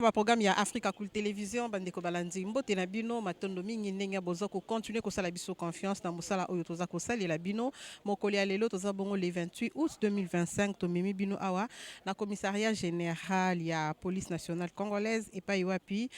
Ba programme ya Africa Cool Télévision bandeko balandi mbote na bino matondo mingi ndenge boza ko continuer ko sala biso confiance na musala oyo toza ko salela bino mokoli ya lelo toza bongo le 28 août 2025 to memi bino awa na commissariat général ya police nationale congolaise epai wapi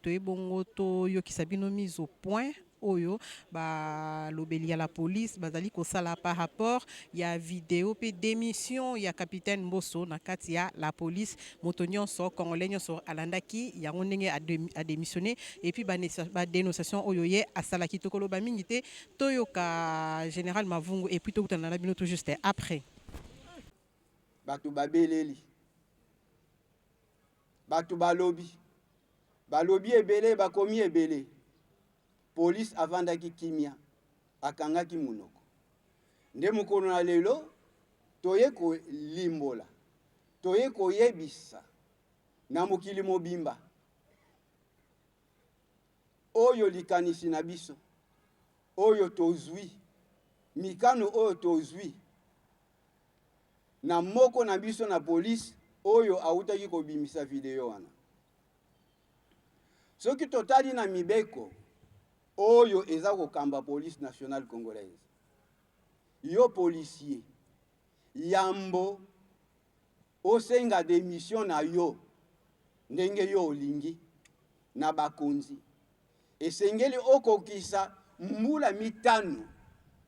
to ebongo to yokisa bino mise au point oyo ba lobeli ya la police bazali kosala par rapport ya vidéo pe démission ya capitaine Mbosso na kati ya la police moto nyonso congolais nyonso alandaki yango ndenge a démissionné et puis ba dénonciation oyo ye asalaki tokoloba mingi te toyoka général Mavungu et puis tokutana na bino tout juste après batu babeleli batu balobi ebele bakomi ebele police avandaki kimia akangaki munoko nde mokolo na lelo toye ko limbola toye ko yebisa na mokili mobimba oyo likanisi na biso oyo tozwi mikano oyo tozwi na moko na biso na police oyo autaki kobimisa video wana soki totali na mibeko oyo eza kokamba police nationale congolaise yo policier yambo osenga démission na yo ndenge yo olingi na bakonzi esengeli okokisa mbula mitano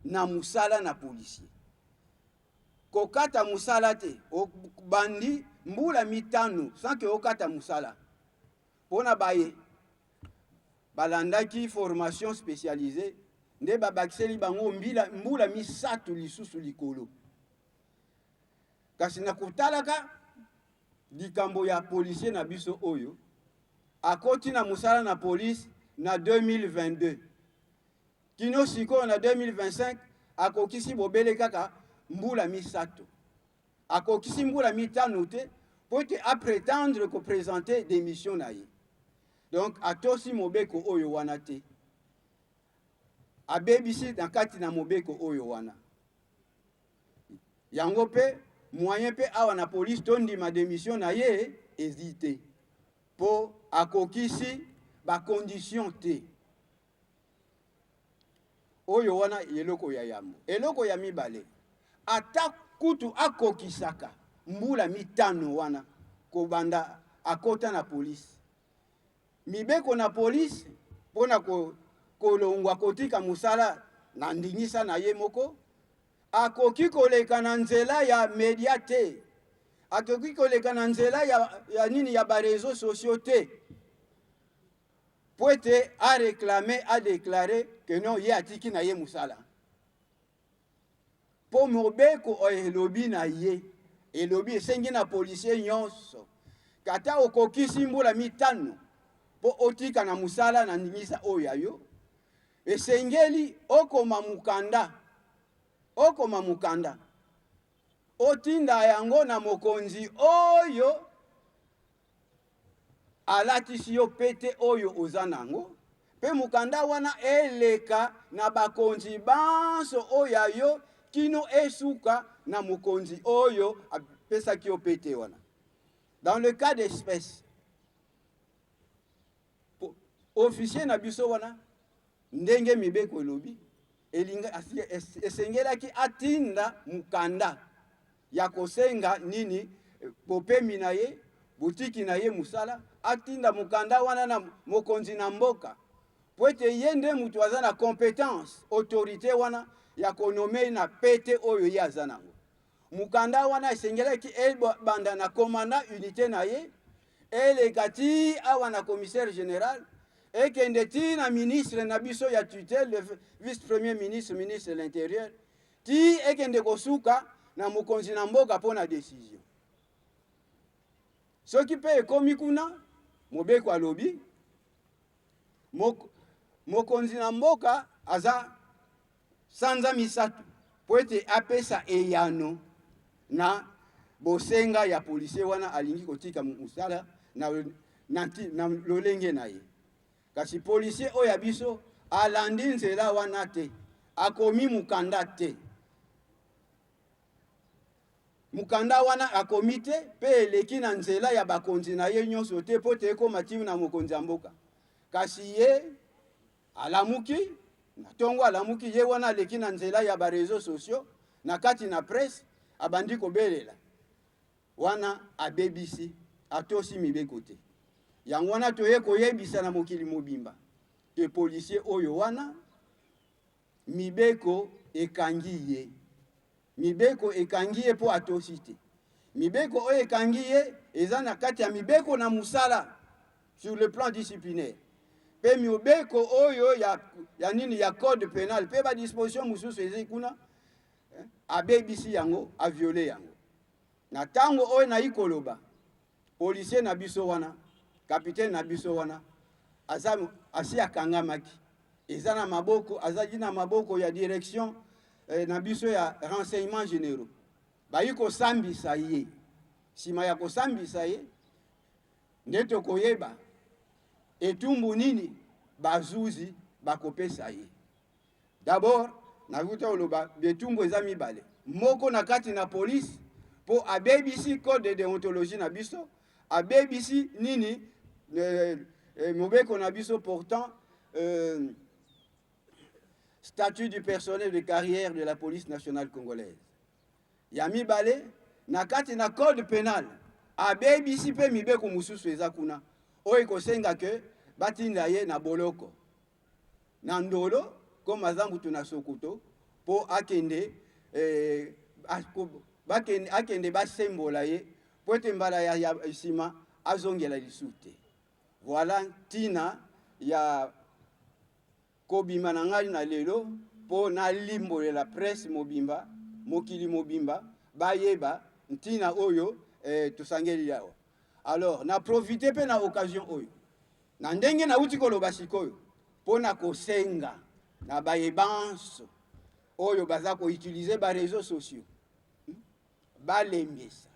na musala na policier kokata musala te bandi mbula mitano sanke okata musala pona baye balandaki formation spécialisée nde babakiseli bango mbula misatu lisusu likolo kasi na kutalaka likambo ya policier na biso oyo akoti na musala na police na 2022 kino sikoyo na 2025 akokisi bobele kaka mbula misatu akokisi mbula mitano te po ete aprétendre ko présenter démission na ye donc atosi mobeko oyo wana te abebisi na kati na mobeko oyo wana yango pe moyen pe awa na police tondima démission na ye hésité po akokisi ba condition te oyo wana eloko ya yambo eloko ya mibale ata kutu akokisaka mbula mitano wana kobanda akota na police mibeko na police pona kolongwa kotika musala na ndingisa na ye moko akoki koleka na nzela ya media te akoki koleka na nzela ya nini ya ba réseaux sociaux te po ete a réclamé a déclaré que non ye atiki na ye musala po mobeko elobi na ye elobi esengi na policier nyonso kata okokisi mbula mitano po otika na musala na ndingisa oyo ayo esengeli okoma mukanda otinda yango na mokonzi oyo alatisi yo pete oyo oza nango pe mukanda wana eleka na bakonzi banso oyo ayo kino esuka na mokonzi oyo apesaki yo pete wana dans le cas d'espèce officier na biso wana ndenge mibeko elobi elinga esengelaki atinda mukanda ya kosenga nini popemi na ye butiki na ye musala atinda mukanda wana na mokonzi na mboka po ete ye nde mutu aza na compétence autorité wana ya konome na pete oyo ye aza nango mukanda wana esengelaki ebanda na commandant unité na ye eleka ti awa na commissaire général ekende ti na ministre na biso ya tutelle le vice-premier ministre ministre de l'intérieur ti ekende kosuka na mokonzi na mboka mpona décision soki mpe ekomi kuna mobeko alobi mokonzi na mboka aza sanza misatu po ete apesa eyano na bosenga ya policier wana alingi kotika musala na lolenge na ye kasi policier oyo ya biso alandi nzela wana te akomi mukanda te mukanda wana akomite pe eleki na nzela ya bakonzi na ye nyonso te po te ekoma tina na mokonzi ya mboka. Kasi ye alamuki na tongo alamuki ye wana aleki na nzela ya ba réseaux sociaux na kati na presse abandi kobelela wana abebisi atosi mibeko te. Yango wana toye koyebisa na mokili mobimba te policier oyo wana mibeko ekangi ye. Mibeko ekangi ye po atosi te. Mibeko oyo ekangi ye eza na kati ya mibeko na musala sur le plan disciplinaire. Pe mibeko oyo ya nini ya code pénal pe ba disposition mususu ezi kuna abebisi yango aviole yango. Na tango oyo na ikoloba policier na biso wana capitaine na biso wana asi akangamaki eza na maboko azali na maboko ya direction na biso ya renseignements généraux bayi kosambisa ye sima ya kosambisa ye nde tokoyeba etumbu nini bazuzi bakopesa ye. D'abord nakuta oloba betumbu eza mibale moko na kati na police po abebisi code de déontologie na biso abebisi nini mobeko na biso portant statut du personnel de carrière de la police nationale congolaise. Yami bale na kati na code pénal abebisi pe mibeko mususu eza kuna oyo kosenga ke batinda ye na boloko na ndolo comme azambutu na Sokoto po akende akende basembola ye po ete mbala ya sima azongela lisute. Voilà tina ya kobima na ngai na lelo po na limbolela la presse mobimba mokili mobimba bayeba ntina oyo tosangeli yawo. Alors na profiter pe na occasion oyo na ndenge na uti koloba sikoyo po na kosenga na bayebanso oyo baza ko utiliser ba réseaux sociaux balembesa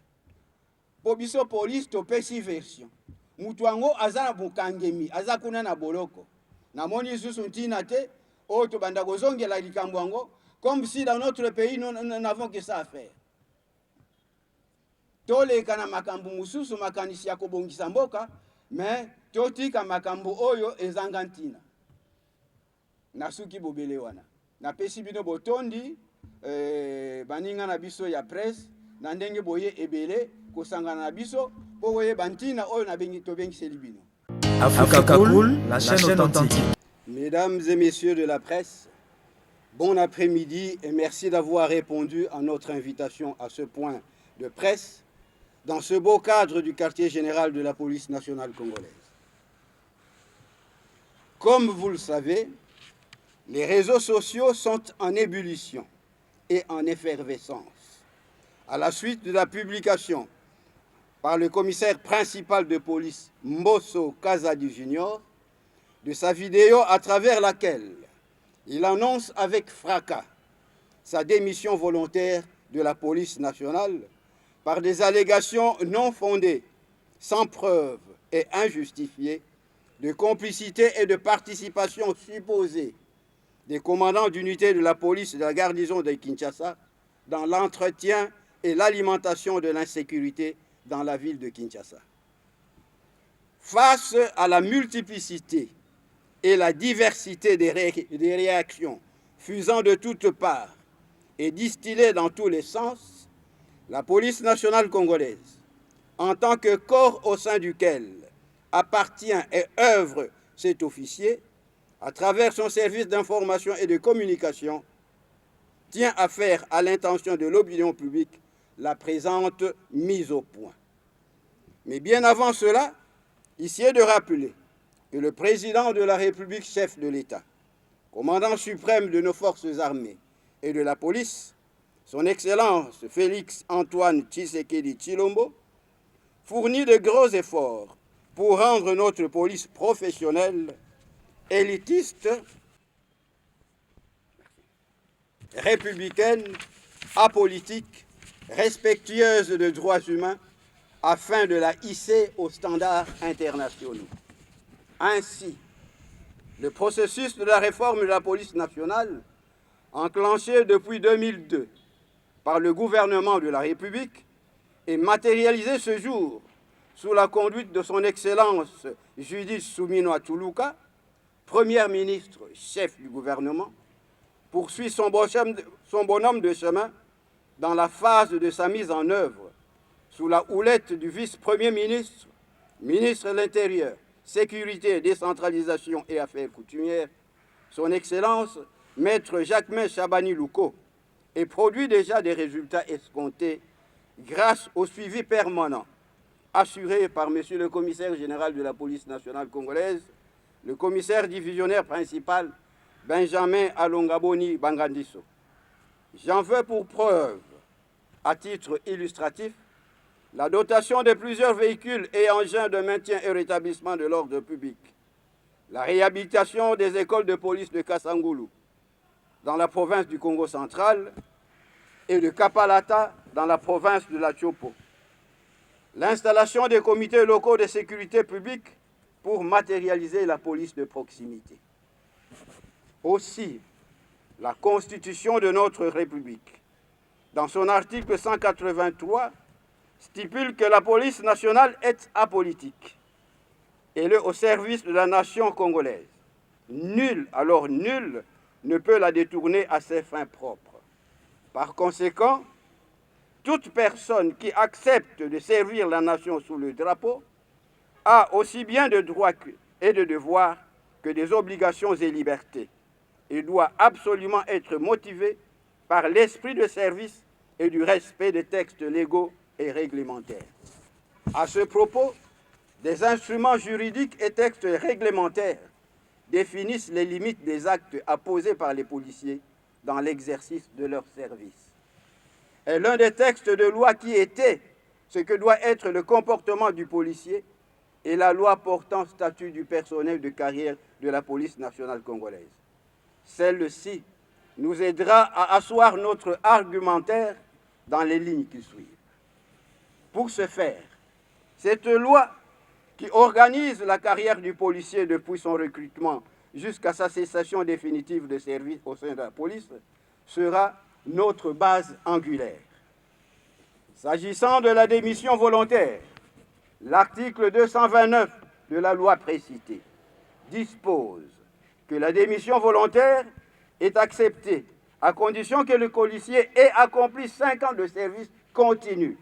po biso police topesi version mutu ango aza na bokangemi aza kuna na boloko na moni susu ntina te oyo tobanda kozongela likambo yango comme si dans notre pays nous n'avons que ça à faire. Toleka na makambo mususu makanisi ya kobongisa mboka mais totika makambo oyo ezanga ntina na suki bobele wana na pesi bino botondi baninga na biso ya presse na ndenge boye ebele kosangana na biso po boye bantina oyo na bengi tobengiseli bino. Africa Cool, la chaîne authentique. Mesdames et messieurs de la presse, bon après-midi et merci d'avoir répondu à notre invitation à ce point de presse dans ce beau cadre du quartier général de la police nationale congolaise. Comme vous le savez, les réseaux sociaux sont en ébullition et en effervescence. À la suite de la publication par le commissaire principal de police Mbosso Kazadi Junior de sa vidéo à travers laquelle il annonce avec fracas sa démission volontaire de la police nationale par des allégations non fondées, sans preuve et injustifiées, de complicité et de participation supposée des commandants d'unités de la police de la garnison de Kinshasa dans l'entretien et l'alimentation de l'insécurité dans la ville de Kinshasa. Face à la multiplicité et la diversité des réactions fusant de toutes parts et distillées dans tous les sens, la police nationale congolaise, en tant que corps au sein duquel appartient et œuvre cet officier, à travers son service d'information et de communication, tient à faire à l'intention de l'opinion publique la présente mise au point. Mais bien avant cela, ici est de rappeler que le président de la République, chef de l'État, commandant suprême de nos forces armées et de la police, son Excellence Félix Antoine Tshisekedi Tshilombo, fournit de gros efforts pour rendre notre police professionnelle, élitiste, républicaine, apolitique, respectueuse de droits humains, afin de la hisser aux standards internationaux. Ainsi, le processus de la réforme de la police nationale, enclenché depuis 2002, par le gouvernement de la République et matérialisé ce jour sous la conduite de son Excellence Judith Suminwa Tuluka, Première ministre, chef du gouvernement, poursuit son bonhomme de chemin dans la phase de sa mise en œuvre sous la houlette du vice-premier ministre, ministre de l'Intérieur, Sécurité, Décentralisation et Affaires coutumières, son Excellence, Maître Jacquemain Chabani Louko, et produit déjà des résultats escomptés grâce au suivi permanent assuré par Monsieur le Commissaire général de la Police nationale congolaise, le commissaire divisionnaire principal Benjamin Alongaboni Bangandiso. J'en veux pour preuve, à titre illustratif, la dotation de plusieurs véhicules et engins de maintien et rétablissement de l'ordre public, la réhabilitation des écoles de police de Kasangulu dans la province du Congo central et de Kapalata dans la province de la Chopo, l'installation des comités locaux de sécurité publique pour matérialiser la police de proximité. Aussi, la Constitution de notre République, dans son article 183, stipule que la police nationale est apolitique et est au service de la nation congolaise. Nul, alors nul, ne peut la détourner à ses fins propres. Par conséquent, toute personne qui accepte de servir la nation sous le drapeau a aussi bien de droits et de devoirs que des obligations et libertés et doit absolument être motivée par l'esprit de service et du respect des textes légaux et réglementaires. À ce propos, des instruments juridiques et textes réglementaires définissent les limites des actes à poser par les policiers dans l'exercice de leur service. Et l'un des textes de loi qui était ce que doit être le comportement du policier est la loi portant statut du personnel de carrière de la police nationale congolaise. Celle-ci nous aidera à asseoir notre argumentaire dans les lignes qui suivent. Pour ce faire, cette loi qui organise la carrière du policier depuis son recrutement jusqu'à sa cessation définitive de service au sein de la police sera notre base angulaire. S'agissant de la démission volontaire, l'article 229 de la loi précitée dispose que la démission volontaire est acceptée à condition que le policier ait accompli 5 ans de service continu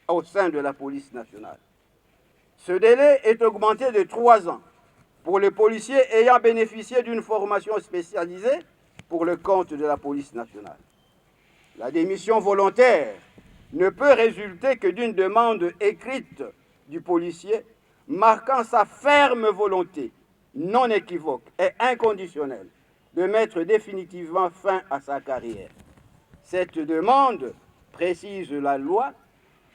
au sein de la police nationale. Ce délai est augmenté de 3 ans pour les policiers ayant bénéficié d'une formation spécialisée pour le compte de la police nationale. La démission volontaire ne peut résulter que d'une demande écrite du policier marquant sa ferme volonté, non équivoque et inconditionnelle, de mettre définitivement fin à sa carrière. Cette demande, précise la loi,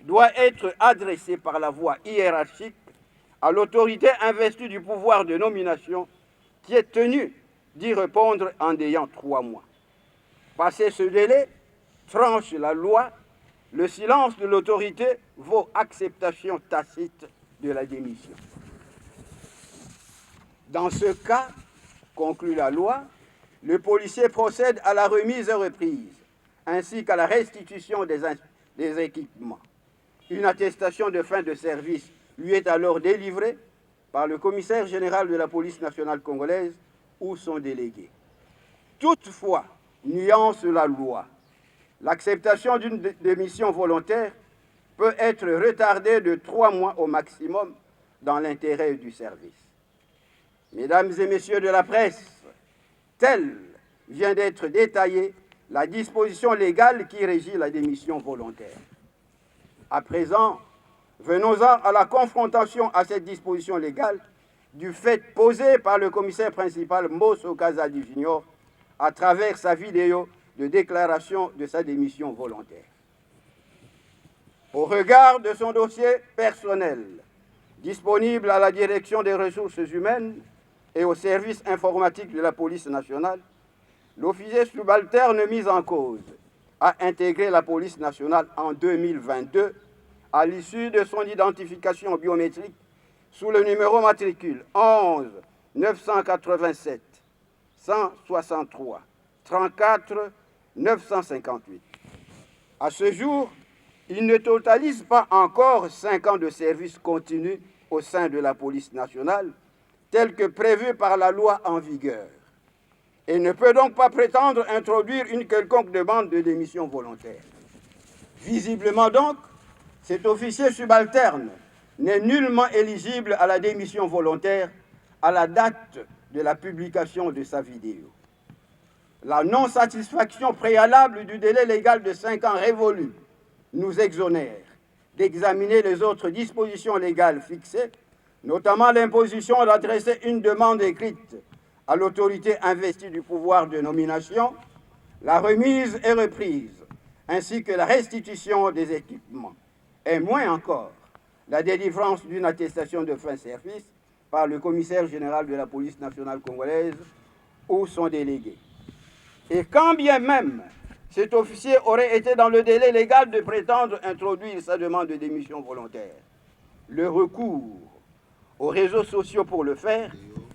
doit être adressée par la voie hiérarchique à l'autorité investie du pouvoir de nomination qui est tenue d'y répondre en ayant 3 mois. Passé ce délai, tranche la loi, le silence de l'autorité vaut acceptation tacite de la démission. Dans ce cas, conclut la loi, le policier procède à la remise et reprise, ainsi qu'à la restitution des équipements. Une attestation de fin de service lui est alors délivrée par le commissaire général de la police nationale congolaise ou son délégué. Toutefois, nuance la loi, l'acceptation d'une démission volontaire peut être retardée de 3 mois au maximum dans l'intérêt du service. Mesdames et messieurs de la presse, telle vient d'être détaillée la disposition légale qui régit la démission volontaire. À présent, venons-en à la confrontation à cette disposition légale du fait posé par le commissaire principal Mbosso Kazadi Junior à travers sa vidéo de déclaration de sa démission volontaire. Au regard de son dossier personnel, disponible à la direction des ressources humaines et au service informatique de la police nationale, l'officier subalterne mis en cause a intégré la police nationale en 2022 à l'issue de son identification biométrique sous le numéro matricule 11 987 163 34 958. À ce jour, il ne totalise pas encore 5 ans de service continu au sein de la police nationale, tel que prévu par la loi en vigueur, et ne peut donc pas prétendre introduire une quelconque demande de démission volontaire. Visiblement donc, cet officier subalterne n'est nullement éligible à la démission volontaire à la date de la publication de sa vidéo. La non-satisfaction préalable du délai légal de 5 ans révolu nous exonère d'examiner les autres dispositions légales fixées, notamment l'imposition d'adresser une demande écrite à l'autorité investie du pouvoir de nomination, la remise et reprise, ainsi que la restitution des équipements, et moins encore la délivrance d'une attestation de fin de service par le commissaire général de la police nationale congolaise ou son délégué. Et quand bien même cet officier aurait été dans le délai légal de prétendre introduire sa demande de démission volontaire, le recours aux réseaux sociaux pour le faire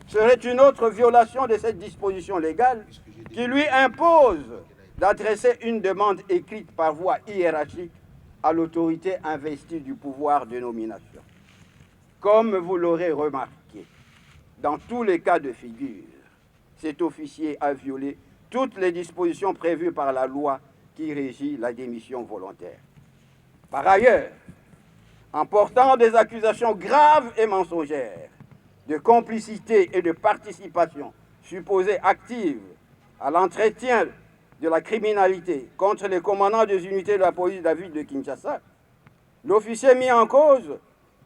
serait une autre violation de cette disposition légale qui lui impose d'adresser une demande écrite par voie hiérarchique à l'autorité investie du pouvoir de nomination. Comme vous l'aurez remarqué, dans tous les cas de figure, cet officier a violé toutes les dispositions prévues par la loi qui régit la démission volontaire. Par ailleurs, en portant des accusations graves et mensongères de complicité et de participation supposée active à l'entretien de la criminalité contre les commandants des unités de la police de la ville de Kinshasa, l'officier mis en cause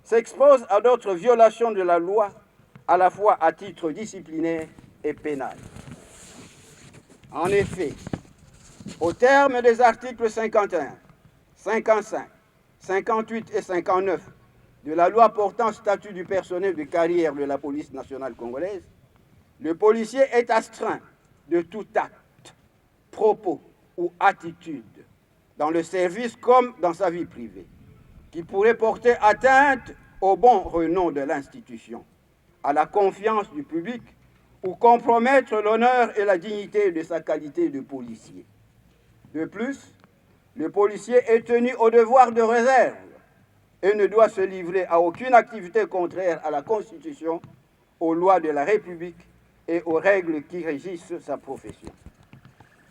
s'expose à d'autres violations de la loi, à la fois à titre disciplinaire et pénal. En effet, au terme des articles 51, 55, 58 et 59 de la loi portant statut du personnel de carrière de la police nationale congolaise, le policier est astreint de tout acte, propos ou attitude, dans le service comme dans sa vie privée, qui pourrait porter atteinte au bon renom de l'institution, à la confiance du public ou compromettre l'honneur et la dignité de sa qualité de policier. De plus, le policier est tenu au devoir de réserve et ne doit se livrer à aucune activité contraire à la Constitution, aux lois de la République et aux règles qui régissent sa profession.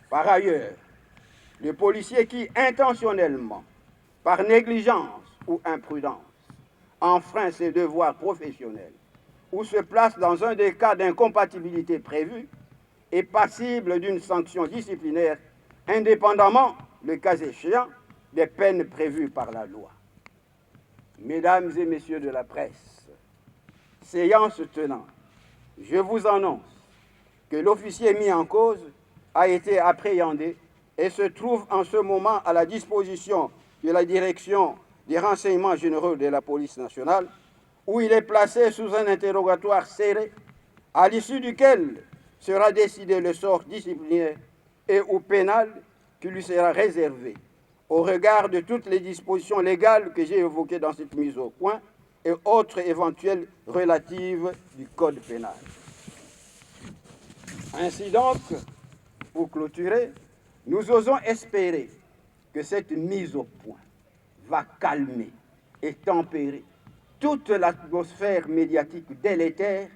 Par ailleurs, le policier qui, intentionnellement, par négligence ou imprudence, enfreint ses devoirs professionnels ou se place dans un des cas d'incompatibilité prévus est passible d'une sanction disciplinaire, indépendamment, le cas échéant, des peines prévues par la loi. Mesdames et messieurs de la presse, séance tenant, je vous annonce que l'officier mis en cause a été appréhendé et se trouve en ce moment à la disposition de la direction des renseignements généraux de la police nationale, où il est placé sous un interrogatoire serré, à l'issue duquel sera décidé le sort disciplinaire et ou pénal qui lui sera réservé, au regard de toutes les dispositions légales que j'ai évoquées dans cette mise au point et autres éventuelles relatives du Code pénal. Ainsi donc, pour clôturer, nous osons espérer que cette mise au point va calmer et tempérer toute l'atmosphère médiatique délétère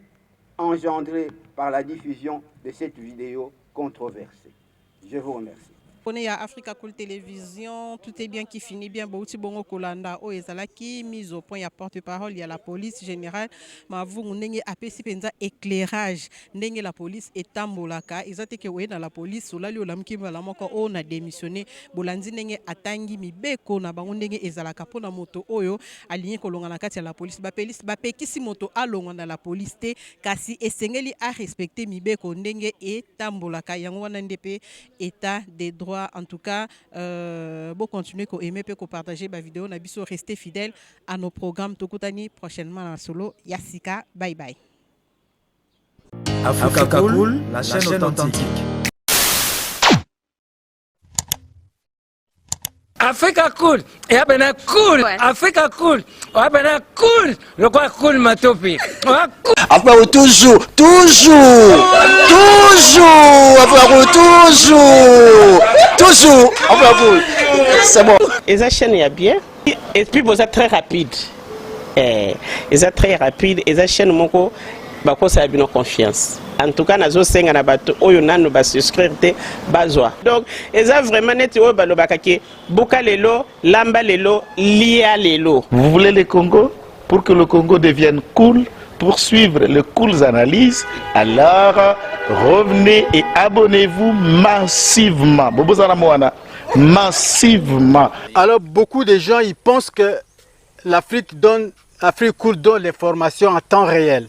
engendrée par la diffusion de cette vidéo controversée. Je vous remercie. On est à Africa Cool Télévision, tout est bien qui finit bien. Bouti bongo kolanda o ezalaki mise au point ya porte-parole ya la police générale. Ma vous ndenge apesi penza éclairage ndenge la police etambolaka ezate ke we na la police solali olamki mala moko o na démissionné bolandi ndenge atangi mibeko na bango ndenge ezalaka pona moto oyo aligné kolonga na kati ya la police ba pekisi moto alonga na la police te kasi esengeli a respecter mibeko ndenge etambolaka yango wana ndepe état des droits. En tout cas, bon continuer à aimer et partager ma vidéo. Na biso rester fidèle à nos programmes. Tokutani prochainement en solo. Yassika, bye bye. Africa Cool, la chaîne authentique. Africa Cool, et abena cool, Africa Cool, abena cool, le quoi cool matopi. Après toujours, Africa Cool, toujours, après C'est bon. Les chaînes y a bien. Et puis vous êtes très rapide. Ils êtes très rapide. Les chaînes moko bako ça a bien confiance. En tout cas, nazo senga na bato oyo nanu ba souscrire te bazwa. Donc, ils ont vraiment net o balobaka ke buka lelo, lamba lelo, lia lelo. Vous voulez le Congo? Pour que le Congo devienne cool, pour suivre les cool analyses, alors revenez et abonnez-vous massivement. Bobozana Moana, massivement. Alors beaucoup de gens ils pensent que l'Afrique cool donne l'information en temps réel.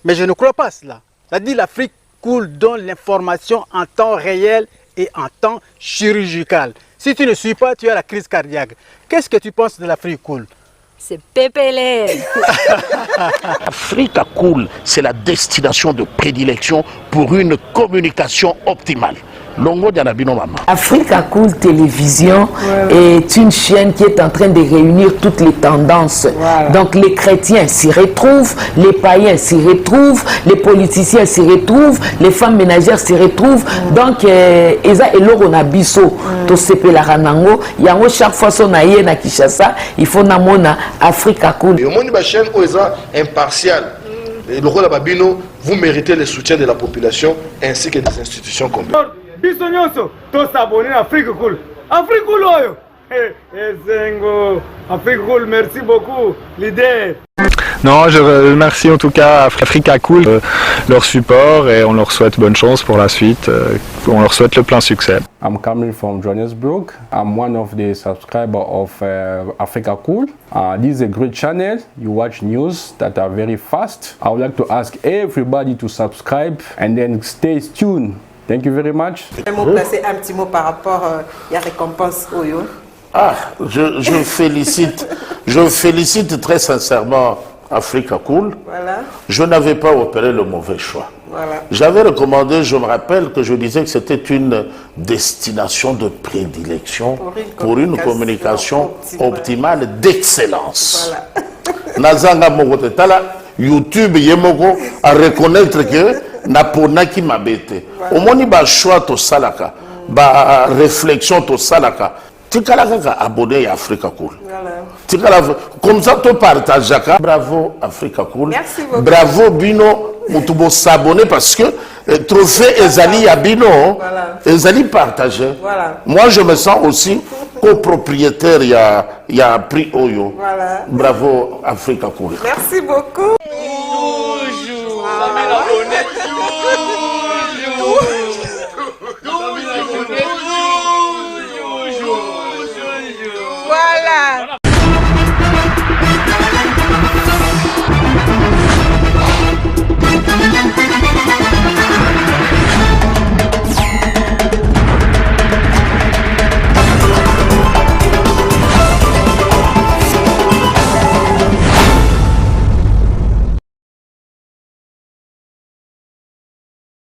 Mais je ne crois pas cela. C'est-à-dire l'Afrique cool donne l'information en temps réel et en temps chirurgical. Si tu ne suis pas, tu as la crise cardiaque. Qu'est-ce que tu penses de l'Afrique cool? C'est pépélé. Africa Cool, c'est la destination de prédilection pour une communication optimale. Longo Dianabino Mama. Africa Cool Télévision est une chaîne qui est en train de réunir toutes les tendances. Donc les chrétiens s'y retrouvent, les païens s'y retrouvent, les politiciens s'y retrouvent, les femmes ménagères s'y retrouvent. Donc Eza Eloro na biso to sepe la ranango, yango chaque fois son aïe na Kinshasa, il faut namona Africa Cool. Et au monde de la chaîne Oeza impartial. Et le rôle de Babino, vous méritez le soutien de la population ainsi que des institutions complètes. Bisognoso, tous s'abonner à Afrique Cool. Afrique Cool, oyo. Zengo, Afrique Cool, merci beaucoup, leader. Non, je remercie en tout cas Africa Cool leur support et on leur souhaite bonne chance pour la suite. On leur souhaite le plein succès. I'm coming from Johannesburg. I'm one of the subscribers of Africa Cool. This is a great channel. You watch news that are very fast. I would like to ask everybody to subscribe and then stay tuned. Thank you very much. Un mot placé, un petit mot par rapport à la récompense Oyo. Je félicite très sincèrement Africa Cool. Voilà. Je n'avais pas opéré le mauvais choix. Voilà. J'avais recommandé, je me rappelle que je disais que c'était une destination de prédilection pour une communication optimale d'excellence. Nazanga Mogote Tala, YouTube Yemoko à reconnaître que Naponaki Mabete. Au moins, il y a un choix de Salaka, une réflexion de Salaka. Tu as abonné à Africa Cool. Comme ça, tu partages. Bravo Africa Cool. Merci beaucoup. Bravo Bino. Tu s'abonner parce que trophée Ezali à Bino, Ezali partagé. Voilà. Moi, je me sens aussi copropriétaire. Il y a un prix Oyo. Voilà. Bravo Africa Cool. Merci beaucoup. Toujours.